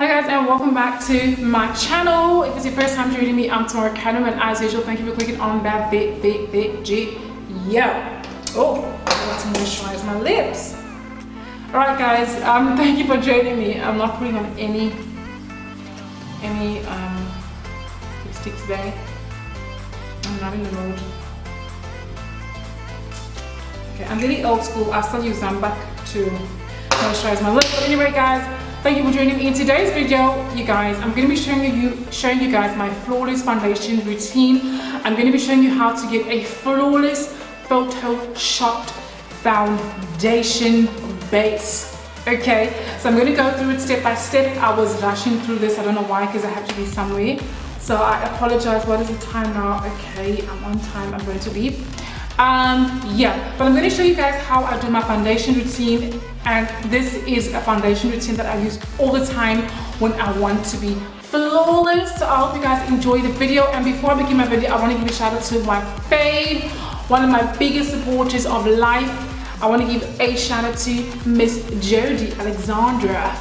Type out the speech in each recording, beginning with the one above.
Hi guys, and welcome back to my channel. If it's your first time joining me, I'm Tamara Canham, and as usual, thank you for clicking on that video. Oh, I want to moisturize my lips. Alright guys, thank you for joining me. I'm not putting on any lipstick today. I'm not in the mood. Okay, I'm really old school. I still use Zambac to moisturize my lips. But anyway guys, thank you for joining me in today's video. You guys, I'm going to be showing you guys my flawless foundation routine. I'm going to be showing you how to get a flawless photoshopped foundation base. Okay, so I'm going to go through it step by step. I was rushing through this. I don't know why, because I have to be somewhere. So I apologize. What is the time now? Okay, I'm on time. I'm going to leave. Yeah, but I'm going to show you guys how I do my foundation routine, and this is a foundation routine that I use all the time when I want to be flawless. So I hope you guys enjoy the video, and before I begin my video, I want to give a shout out to my fave, one of my biggest supporters of life. I want to give a shout out to Miss Jody Alexandra.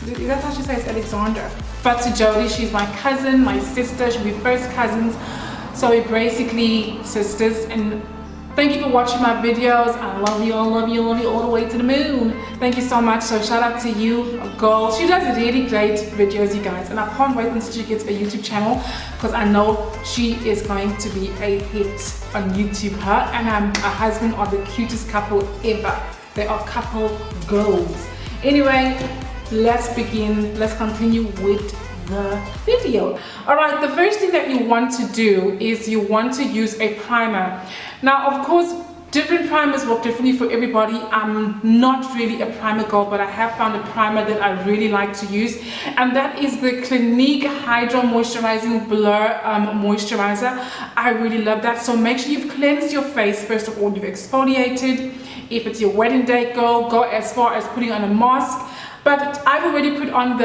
That's how she says Alexandra. But to Jody, she's my cousin, my sister. We're first cousins, so we're basically sisters. And thank you for watching my videos. I love you, I love you, I love you all the way to the moon. Thank you so much. So shout out to you, girl. She does really great videos, you guys. And I can't wait until she gets a YouTube channel, because I know she is going to be a hit on YouTube. Her and her husband are the cutest couple ever. They are couple goals. Anyway, let's begin. Let's continue with the video. All right, the first thing that you want to do is you want to use a primer. Now, of course, different primers work differently for everybody. I'm not really a primer girl, but I have found a primer that I really like to use, and that is the Clinique Hydro Moisturizing Blur Moisturizer. I really love that. So make sure you've cleansed your face first of all. You've exfoliated. If it's your wedding day, girl, go as far as putting on a mask. But I've already put on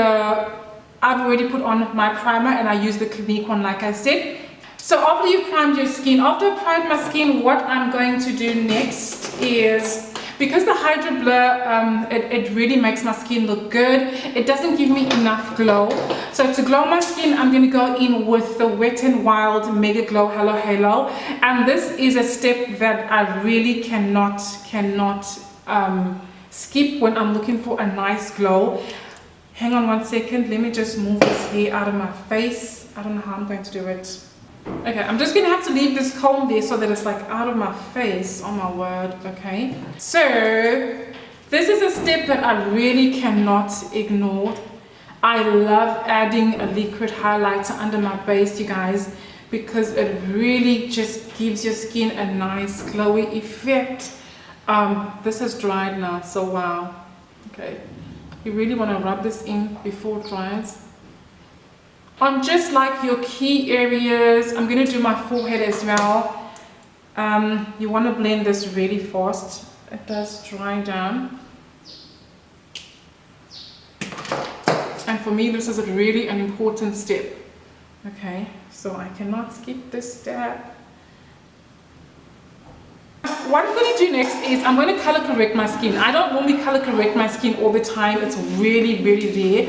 my primer, and I use the Clinique one, like I said. So after you've primed your skin, after I've primed my skin, what I'm going to do next is, because the Hydro Blur, it really makes my skin look good, it doesn't give me enough glow. So to glow my skin, I'm going to go in with the Wet n Wild Mega Glow Hello Halo. And this is a step that I really cannot skip when I'm looking for a nice glow. Hang on one second, let me just move this hair out of my face. I don't know how I'm going to do it. Okay, I'm just gonna have to leave this comb there so that it's like out of my face. Oh my word. Okay, so this is a step that I really cannot ignore. I love adding a liquid highlighter under my base, you guys, because it really just gives your skin a nice glowy effect. This has dried now, so wow. Okay, you really want to rub this in before it dries. On just like your key areas. I'm going to do my forehead as well. You want to blend this really fast. It does dry down. And for me, this is really an important step. Okay, so I cannot skip this step. What I'm going to do next is I'm going to color correct my skin. I don't normally color correct my skin all the time. It's really rare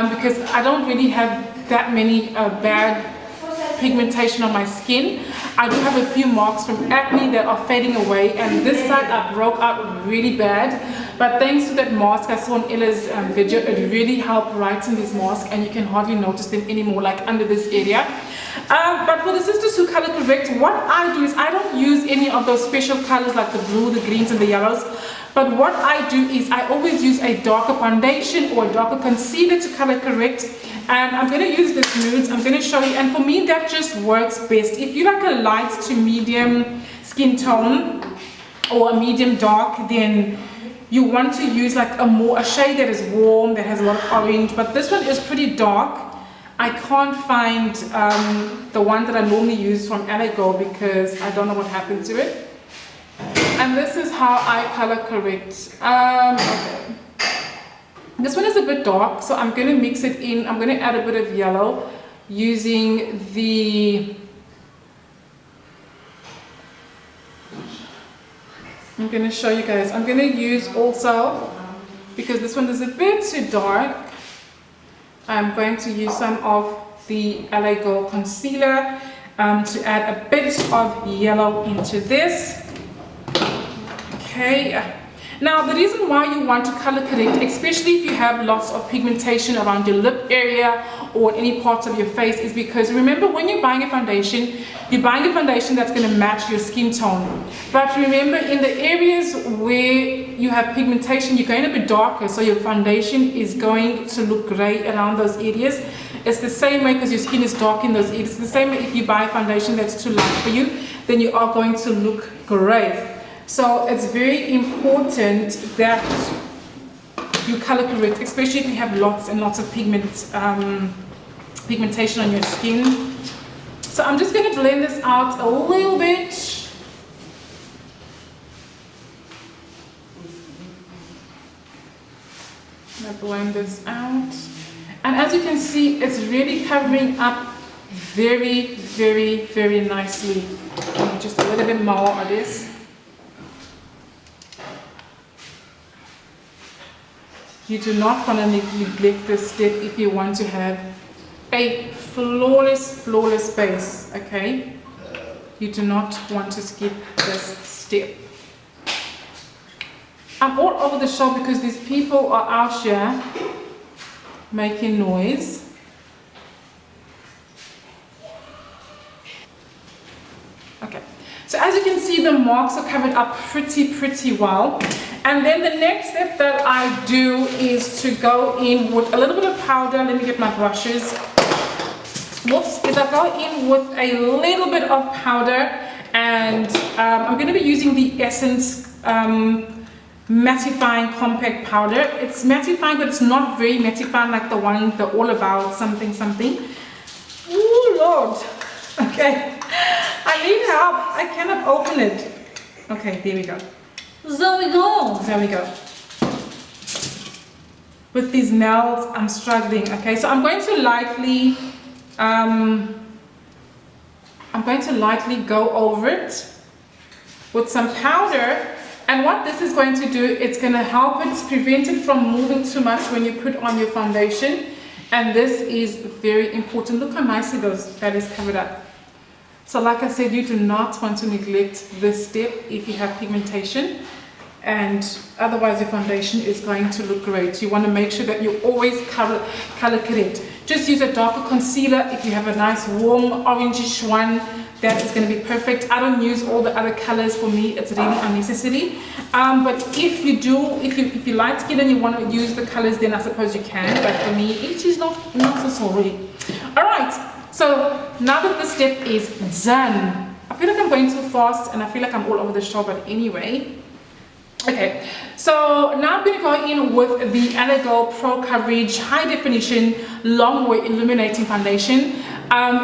because I don't really have that many bad pigmentation on my skin. I do have a few marks from acne that are fading away, and this side I broke out really bad. But thanks to that mask I saw in Ella's video, it really helped brighten this mask, and you can hardly notice them anymore, like under this area. But for the sisters who color correct, what I do is I don't use any of those special colors like the blue, the greens, and the yellows. But what I do is I always use a darker foundation or a darker concealer to color correct. And I'm going to use this nudes. I'm going to show you, and for me that just works best. If you like a light to medium skin tone or a medium dark, then you want to use like a shade that is warm, that has a lot of orange. But this one is pretty dark. I can't find the one that I normally use from Alago because I don't know what happened to it. And this is how I color correct. Okay. This one is a bit dark, so I'm going to mix it in. I'm going to add a bit of yellow using the... I'm going to show you guys. I'm going to use also, because this one is a bit too dark, I'm going to use some of the LA Gold Concealer to add a bit of yellow into this. Okay. Now, the reason why you want to color correct, especially if you have lots of pigmentation around your lip area or any parts of your face, is because remember, when you're buying a foundation, you're buying a foundation that's going to match your skin tone. But remember, in the areas where you have pigmentation, you're going a bit darker, so your foundation is going to look gray around those areas. It's the same way because your skin is dark in those areas. It's the same way if you buy a foundation that's too light for you, then you are going to look gray. So it's very important that you color correct, especially if you have lots and lots of pigmentation on your skin. So I'm just going to blend this out a little bit. I'm going to blend this out. And as you can see, it's really covering up very, very, very nicely. Just a little bit more of this. You do not want to neglect this step if you want to have a flawless base, okay? You do not want to skip this step. I'm all over the shop because these people are out here making noise. Okay, so as you can see, the marks are covered up pretty well. And then the next step that I do is to go in with a little bit of powder. Let me get my brushes. Whoops, is I go in with a little bit of powder, and I'm going to be using the Essence mattifying compact powder. It's mattifying, but it's not very mattifying like the one, the All About something. Oh Lord. Okay, I need help. I cannot open it. Okay, there we go. There we go. With these nails, I'm struggling. Okay, so I'm going to lightly go over it with some powder. And what this is going to do, it's going to help it prevent it from moving too much when you put on your foundation. And this is very important. Look how nicely that is covered up. So like I said, you do not want to neglect this step if you have pigmentation, and otherwise your foundation is going to look great. You want to make sure that you always color correct. Just use a darker concealer. If you have a nice warm orangish one, that is going to be perfect. I don't use all the other colors. For me, it's really unnecessary. But if you do, if you light skin and you want to use the colors, then I suppose you can. But for me, it is not necessary. All right. So now that this step is done, I feel like I'm going too fast and I feel like I'm all over the shop, but anyway. Okay, so now I'm going to go in with the LA Gold Pro Coverage High Definition Long Wear Illuminating Foundation.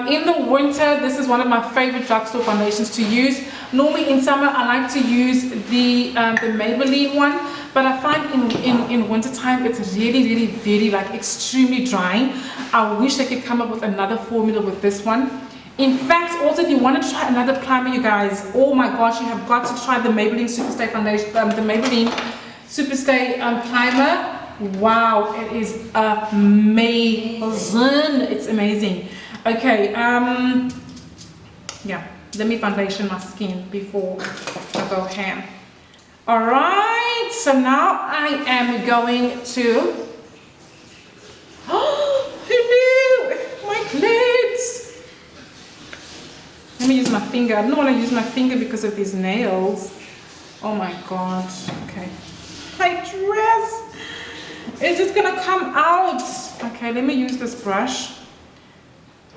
In the winter, this is one of my favorite drugstore foundations to use. Normally in summer, I like to use the Maybelline one, but I find in winter time, it's really very like extremely drying. I wish I could come up with another formula with this one. In fact, also if you want to try another primer, you guys, oh my gosh, you have got to try the Maybelline Superstay foundation, the Maybelline Superstay primer. Wow, it is amazing. It's amazing. Okay, yeah, let me foundation my skin before I go ham. All right, so now I am going to, oh no, my lids. Let me use my finger. I don't want to use my finger because of these nails. Oh my god. Okay. My dress is just gonna come out. Okay, let me use this brush,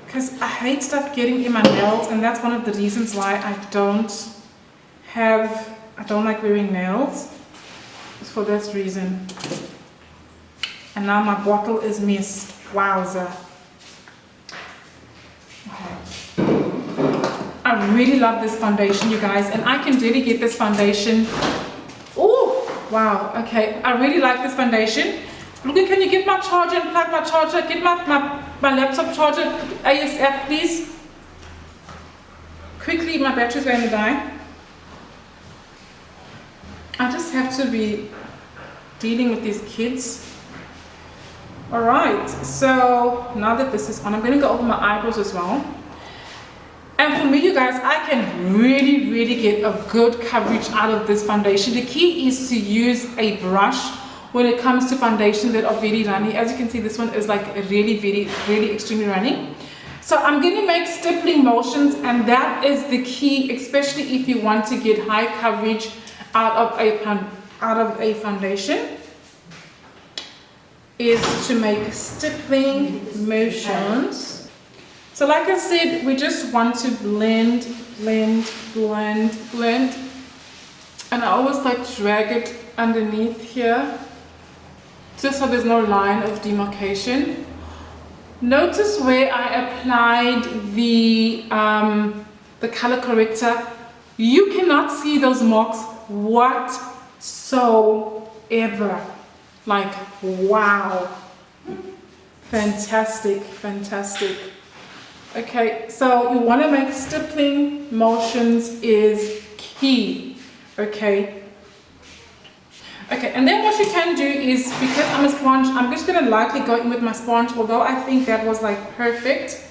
because I hate stuff getting in my nails, and that's one of the reasons why I don't like wearing nails. It's for this reason. And now my bottle is missed. Wowza. Okay. I really love this foundation, you guys, and I can really get this foundation. Oh, wow. Okay, I really like this foundation. Look, can you get my charger and plug my charger? Get my laptop charger ASAP, please. Quickly, my battery's going to die. I just have to be dealing with these kids. Alright, so now that this is on, I'm going to go over my eyebrows as well. And for me, you guys, I can really get a good coverage out of this foundation. The key is to use a brush when it comes to foundations that are very runny. As you can see, this one is like really extremely runny. So I'm going to make stippling motions, and that is the key, especially if you want to get high coverage out of a foundation, is to make stippling motions. So like I said, we just want to blend, and I always like to drag it underneath here, just so there's no line of demarcation. Notice where I applied the color corrector. You cannot see those marks whatsoever. Like, wow. Fantastic. Okay, so you want to make stippling motions is key. Okay, and then what you can do is, because I'm a sponge, I'm just going to lightly go in with my sponge, although I think that was like perfect,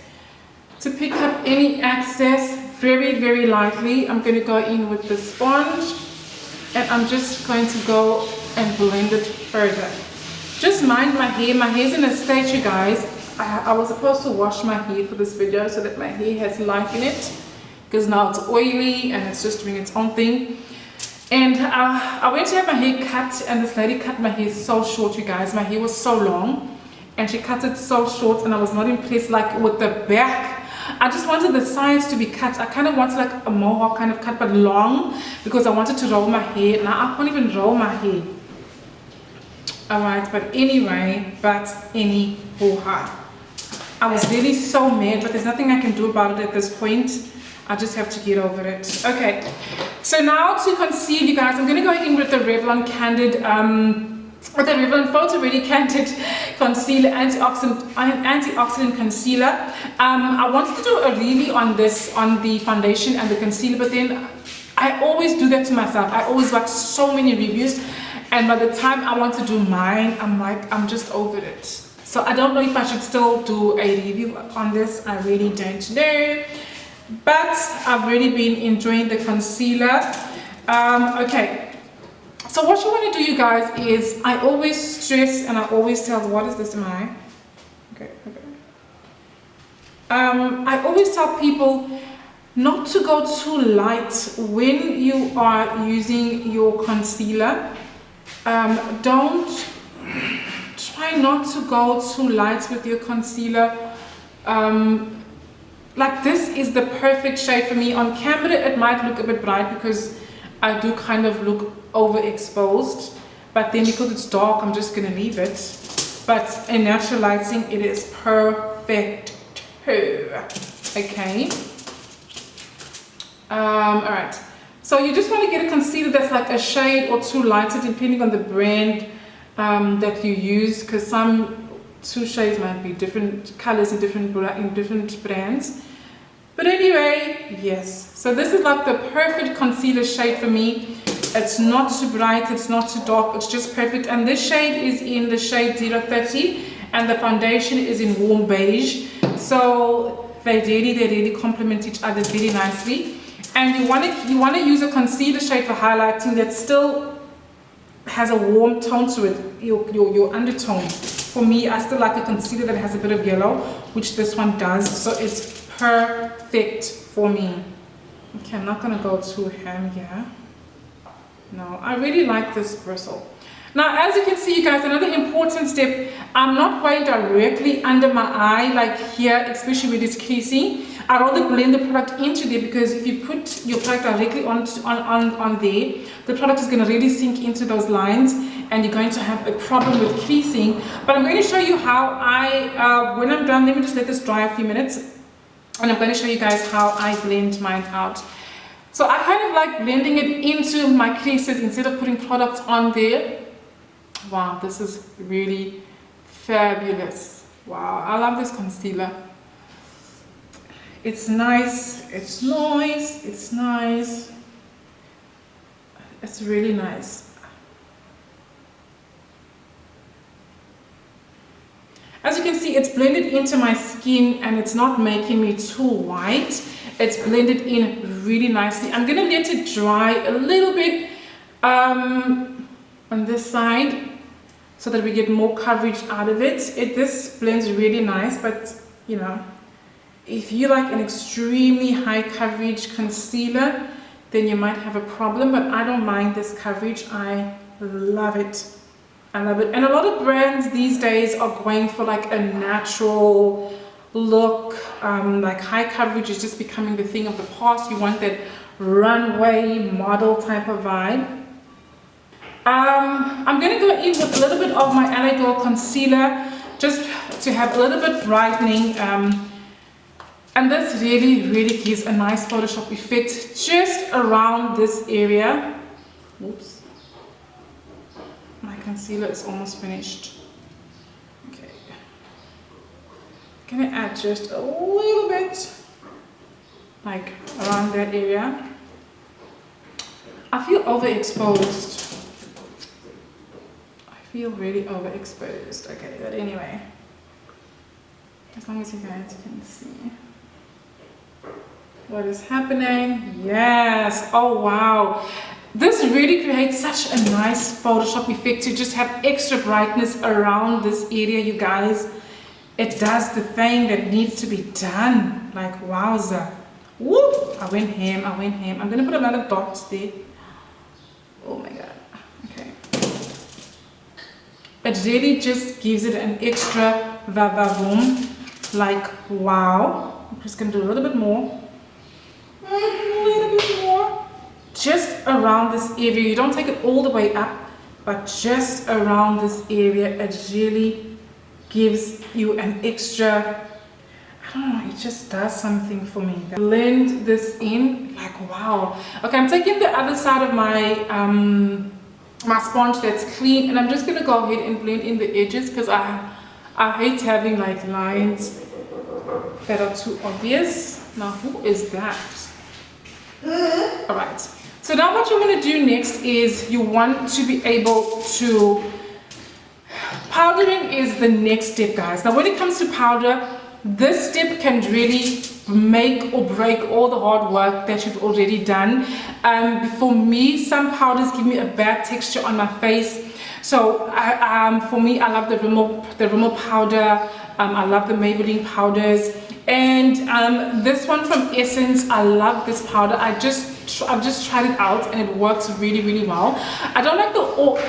to pick up any excess very lightly. I'm going to go in with the sponge, and I'm just going to go and blend it further. Just mind my hair's in a state, you guys. I was supposed to wash my hair for this video so that my hair has life in it, because now it's oily and it's just doing its own thing. And I went to have my hair cut, and this lady cut my hair so short, you guys. My hair was so long and she cut it so short, and I was not impressed, like with the back. I just wanted the sides to be cut. I kind of wanted like a mohawk kind of cut, but long, because I wanted to roll my hair. Now I can't even roll my hair. Alright, but anyway, I was really so mad, but there's nothing I can do about it at this point. I just have to get over it. Okay, so now to conceal, you guys, I'm going to go in with the Revlon Candid, with the Revlon Photo Ready Candid Concealer, antioxidant concealer. I wanted to do a review on this, on the foundation and the concealer, but then I always do that to myself. I always watch so many reviews, and by the time I want to do mine, I'm just over it. So I don't know if I should still do a review on this. I really don't know. But I've really been enjoying the concealer. Okay. So what you want to do, you guys, is I always stress and I always tell, what is this in my eye? Okay. I always tell people not to go too light when you are using your concealer. Try not to go too light with your concealer. Like, this is the perfect shade for me. On camera it might look a bit bright because I do kind of look overexposed, but then because it's dark, I'm just gonna leave it. But in natural lighting, it is perfect too. Okay. Alright, so you just want to get a concealer that's like a shade or two lighter, depending on the brand that you use, because some two shades might be different colors in different brands. But anyway, yes, so this is like the perfect concealer shade for me. It's not too bright, it's not too dark, it's just perfect. And this shade is in the shade 030, and the foundation is in warm beige. So they really complement each other very nicely. And you want to use a concealer shade for highlighting that still has a warm tone to it, your undertone. For me, I still like a concealer that has a bit of yellow, which this one does, so it's perfect for me. Okay, I'm not going to go too ham here. No, I really like this bristle. Now, as you can see, you guys, another important step, I'm not going directly under my eye, like here, especially with this creasing. I rather blend the product into there, because if you put your product directly on there, the product is going to really sink into those lines, and you're going to have a problem with creasing. But I'm going to show you how when I'm done, let me just let this dry a few minutes, and I'm going to show you guys how I blend mine out. So I kind of like blending it into my creases instead of putting products on there. Wow, this is really fabulous. Wow, I love this concealer. It's nice, it's nice, it's nice. It's really nice. you can see, it's blended into my skin and it's not making me too white. It's blended in really nicely. I'm gonna let it dry a little bit on this side so that we get more coverage out of it. This blends really nice, but you know, if you like an extremely high coverage concealer, then you might have a problem, but I don't mind this coverage. I love it. I love it. And a lot of brands these days are going for like a natural look. Like high coverage is just becoming the thing of the past. You want that runway model type of vibe. I'm going to go in with a little bit of my LA Girl concealer just to have a little bit brightening. And this really gives a nice Photoshop effect just around this area. Oops. My concealer is almost finished. Okay. Gonna add just a little bit, like around that area. I feel overexposed. I feel really overexposed. Okay, but anyway. As long as you guys can see what is happening. Yes. Oh wow. This really creates such a nice Photoshop effect to just have extra brightness around this area, you guys. It does the thing that needs to be done. Like wowza. Whoop! I went ham. I'm gonna put another dot there. Oh my god. Okay. It really just gives it an extra va-va-voom. Like wow. I'm just gonna do a little bit more. Just around this area. You don't take it all the way up, but just around this area. It really gives you an extra, I don't know, it just does something for me. Blend this in, like wow. Okay, I'm taking the other side of my my sponge that's clean, and I'm just gonna go ahead and blend in the edges because I hate having like lines that are too obvious. Now who is that? All right. So now what you want to do next is you want to be able to, powdering is the next step, guys. Now when it comes to powder, this step can really make or break all the hard work that you've already done. For me, some powders give me a bad texture on my face. So for me, I love the Rimmel powder. I love the Maybelline powders. And this one from Essence, I love this powder. I've just tried it out and it works really well. I don't like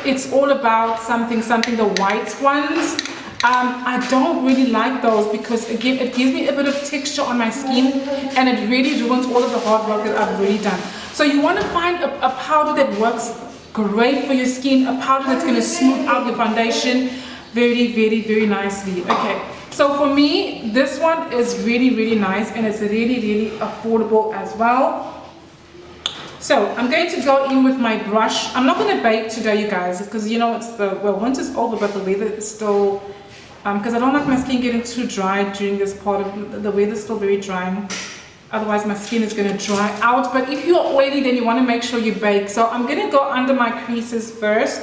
it's all about something, the white ones. I don't really like those because again, it gives me a bit of texture on my skin and it really ruins all of the hard work that I've already done. So you want to find a powder that works great for your skin, a powder that's going to smooth out your foundation very nicely. Okay. So for me, this one is really nice and it's really affordable as well. So I'm going to go in with my brush. I'm not going to bake today, you guys, because you know winter's over, but the weather is still, because I don't like my skin getting too dry during this part of the weather's still very dry. Otherwise my skin is going to dry out. But if you're oily, then you want to make sure you bake. So I'm going to go under my creases first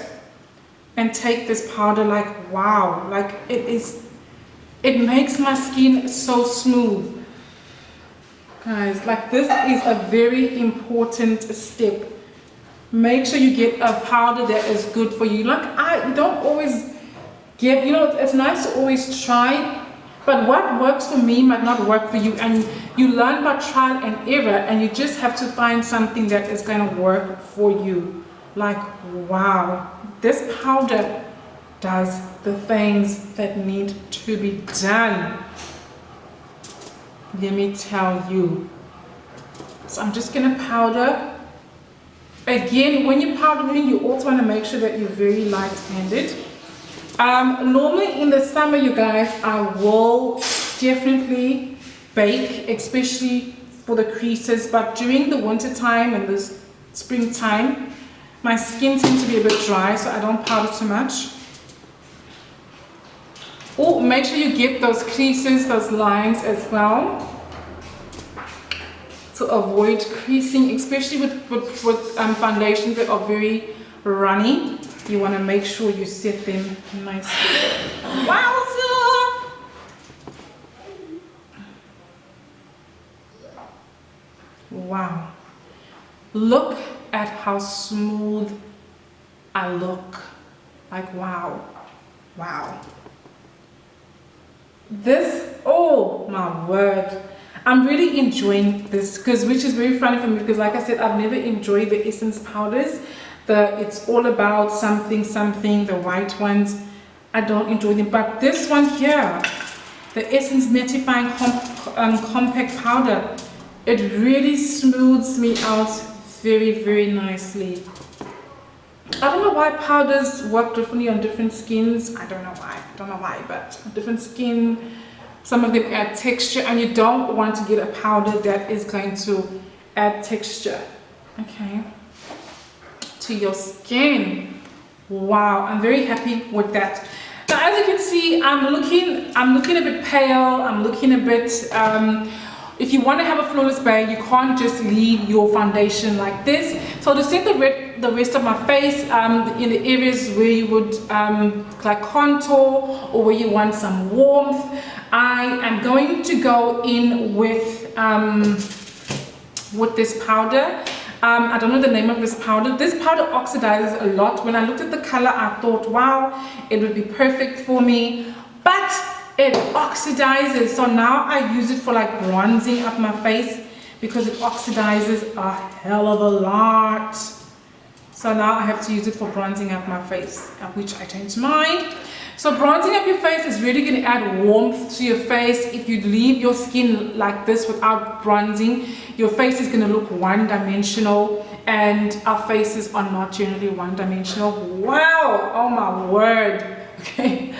and take this powder. Like wow, like it makes my skin so smooth. Guys, like this is a very important step. Make sure you get a powder that is good for you. Like I don't always get, you know, it's nice to always try, but what works for me might not work for you, and you learn by trial and error, and you just have to find something that is going to work for you. Like wow, this powder does the things that need to be done. Let me tell you. So I'm just gonna powder. Again, when you're powdering, you also want to make sure that you're very light-handed. Normally in the summer, you guys, I will definitely bake, especially for the creases, but during the winter time and the springtime, my skin tends to be a bit dry, so I don't powder too much. Oh, make sure you get those creases, those lines as well, to avoid creasing, especially with foundations that are very runny. You want to make sure you set them nicely. Wowza! Look at how smooth I look. Like, wow. Wow. This, oh my word. I'm really enjoying this, which is very funny for me, because like I said, I've never enjoyed the Essence powders. It's all about something, the white ones. I don't enjoy them. But this one here, the Essence Mattifying Compact Powder, it really smooths me out very, very nicely. I don't know why powders work differently on different skins. I don't know why, but on different skin, some of them add texture, and you don't want to get a powder that is going to add texture, okay, to your skin. Wow, I'm very happy with that. Now, as you can see, I'm looking a bit pale. I'm looking a bit. If you want to have a flawless base, you can't just leave your foundation like this. So to set the rest of my face, in the areas where you would like contour, or where you want some warmth, I am going to go in with this powder. I don't know the name of this powder. This powder oxidizes a lot. When I looked at the color, I thought, wow, it would be perfect for me, but it oxidizes. So now I use it for like bronzing up my face, because it oxidizes a hell of a lot. So now I have to use it for bronzing up my face, which I don't mind. So bronzing up your face is really going to add warmth to your face. If you leave your skin like this without bronzing, your face is going to look one-dimensional, and our faces are not generally one-dimensional. Wow, oh my word. Okay,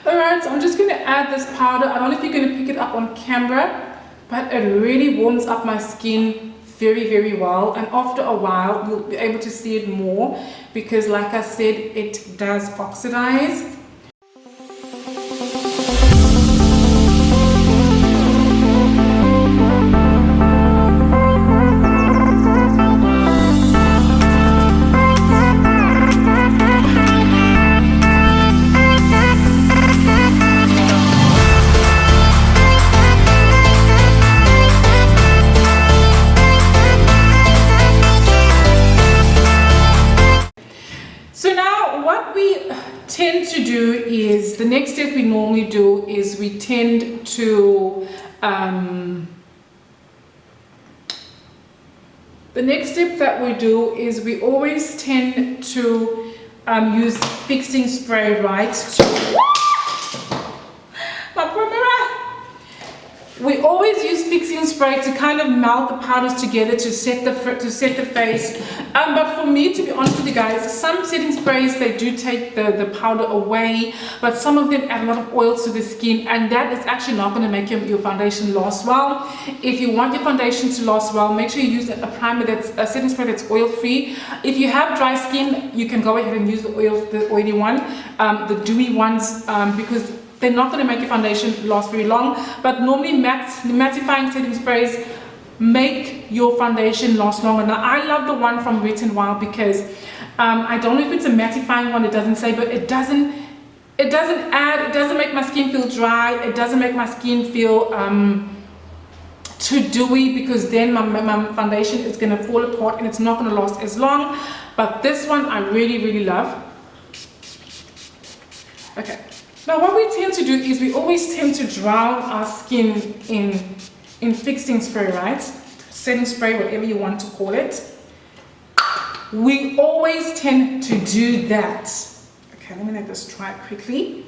all right, so I'm just going to add this powder. I don't know if you're going to pick it up on camera, but it really warms up my skin very, very well, and after a while you'll be able to see it more, because like I said, it does oxidize. The next step we normally do is we tend to the next step that we do is we always tend to use fixing spray, right? We always use fixing spray to kind of melt the powders together to set the face. But for me, to be honest with you guys, some setting sprays, they do take the powder away, but some of them add a lot of oil to the skin, and that is actually not going to make your foundation last well. If you want your foundation to last well, make sure you use a primer a setting spray that's oil free. If you have dry skin, you can go ahead and use the oily one, the dewy ones, because they're not going to make your foundation last very long. But normally mattifying setting sprays make your foundation last longer. Now I love the one from Wet n Wild, because I don't know if it's a mattifying one, it doesn't say, but it doesn't make my skin feel dry. It doesn't make my skin feel too dewy, because then my foundation is going to fall apart and it's not going to last as long. But this one I really, really love. Okay. Now what we tend to do is we always tend to drown our skin in fixing spray, right? Setting spray, whatever you want to call it. We always tend to do that. Okay, let me let this dry quickly.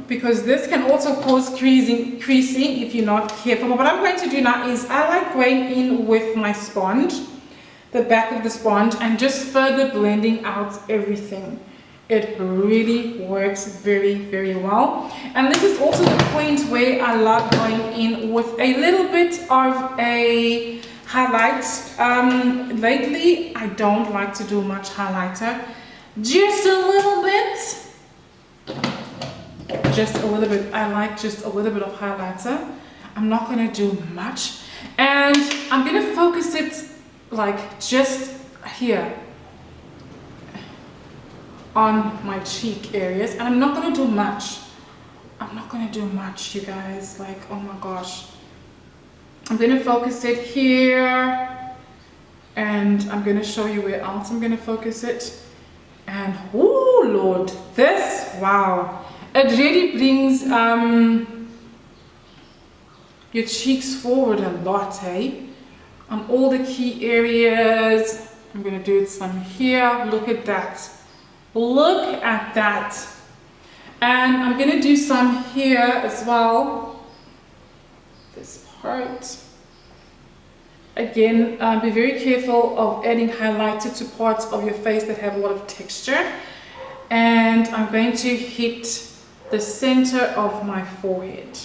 Because this can also cause creasing if you're not careful. But what I'm going to do now is I like going in with my sponge, the back of the sponge, and just further blending out everything. It really works very, very well. And this is also the point where I love going in with a little bit of a highlight. Lately I don't like to do much highlighter, just a little bit, just a little bit. I like just a little bit of highlighter. I'm not going to do much, and I'm going to focus it like just here on my cheek areas, and I'm not going to do much. I'm not gonna do much, you guys. Like, oh my gosh. I'm gonna focus it here, and I'm gonna show you where else I'm gonna focus it. And oh Lord, this, wow, it really brings your cheeks forward a lot, hey, on all the key areas. I'm gonna do some here. Look at that, look at that. And I'm gonna do some here as well, this part. Again, be very careful of adding highlighter to parts of your face that have a lot of texture. And I'm going to hit the center of my forehead.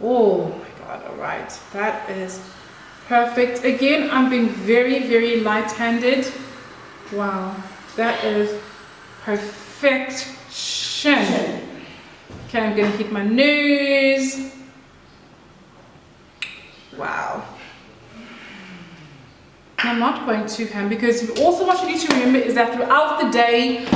Oh my God, all right, that is perfect. Again, I'm being very, very light-handed. Wow, that is perfection. Okay, I'm gonna hit my nose. Wow. I'm not going too ham, because also what you need to remember is that throughout the day,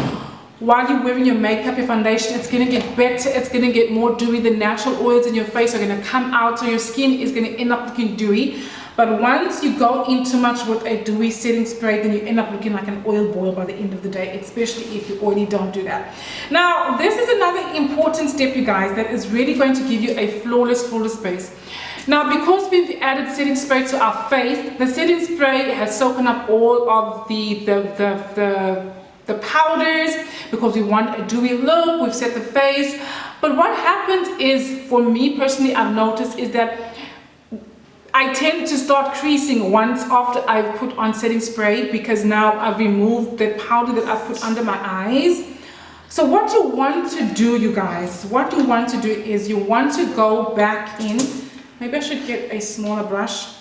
while you're wearing your makeup, your foundation, it's going to get better, it's going to get more dewy. The natural oils in your face are going to come out, so your skin is going to end up looking dewy. But once you go in too much with a dewy setting spray, then you end up looking like an oil boil by the end of the day, especially if you're oily. Don't do that. Now, this is another important step, you guys, that is really going to give you a flawless base. Now, because we've added setting spray to our face, the setting spray has soaken up all of the powders, because we want a dewy look. We've set the face. But what happens is, for me personally, I've noticed is that I tend to start creasing once after I've put on setting spray, because now I've removed the powder that I put under my eyes. So what you want to do, you guys, what you want to do is you want to go back in. Maybe I should get a smaller brush.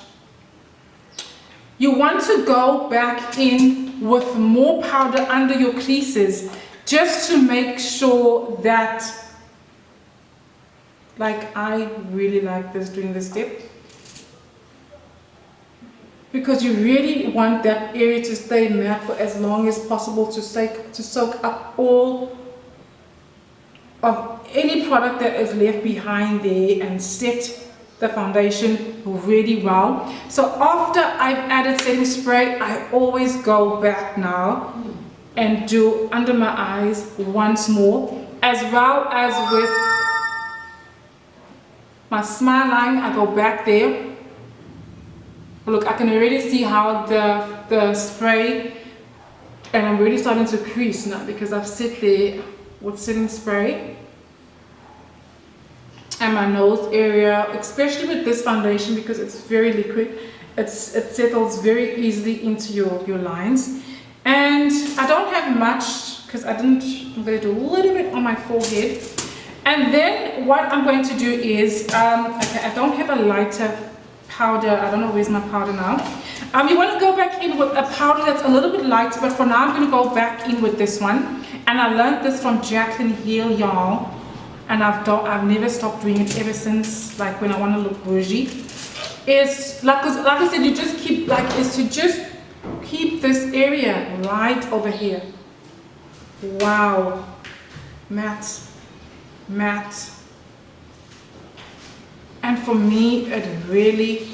You want to go back in with more powder under your creases, just to make sure that, like, I really like this, doing this step, because you really want that area to stay matte for as long as possible, to soak up all of any product that is left behind there and set the foundation really well. So after I've added setting spray, I always go back now and do under my eyes once more, as well as with my smile line. I go back there. Look, I can already see how the spray, and I'm really starting to crease now because I've set there with setting spray. And my nose area, especially with this foundation, because it's very liquid, it settles very easily into your lines. And I don't have much, because I'm going to do a little bit on my forehead. And then what I'm going to do is, okay, I don't have a lighter powder. I don't know where's my powder now. You want to go back in with a powder that's a little bit lighter, but for now I'm going to go back in with this one. And I learned this from Jaclyn Hill, y'all. And I've never stopped doing it ever since, like, when I want to look bougie. It's like I said, you just keep, like, is to just keep this area right over here. Wow, matte, matte. And for me, it really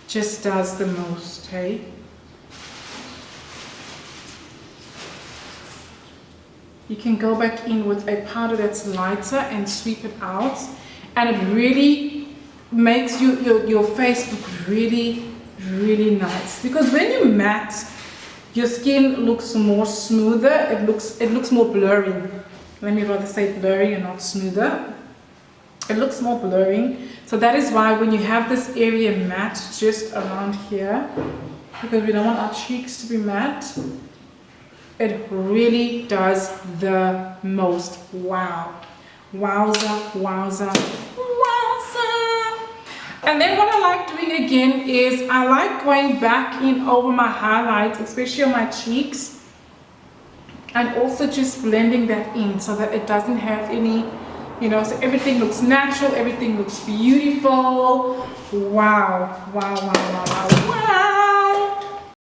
just does the most, hey? You can go back in with a powder that's lighter and sweep it out, and it really makes your face look really, really nice. Because when you matte, your skin looks more smoother. It looks more blurry. Let me rather say blurry and not smoother. It looks more blurry. So that is why when you have this area matte just around here, because we don't want our cheeks to be matte, it really does the most. Wow. Wowza, wowza, wowza. And then what I like doing again is I like going back in over my highlights, especially on my cheeks, and also just blending that in so that it doesn't have any, you know, so everything looks natural, everything looks beautiful. Wow, wow, wow, wow, wow, wow.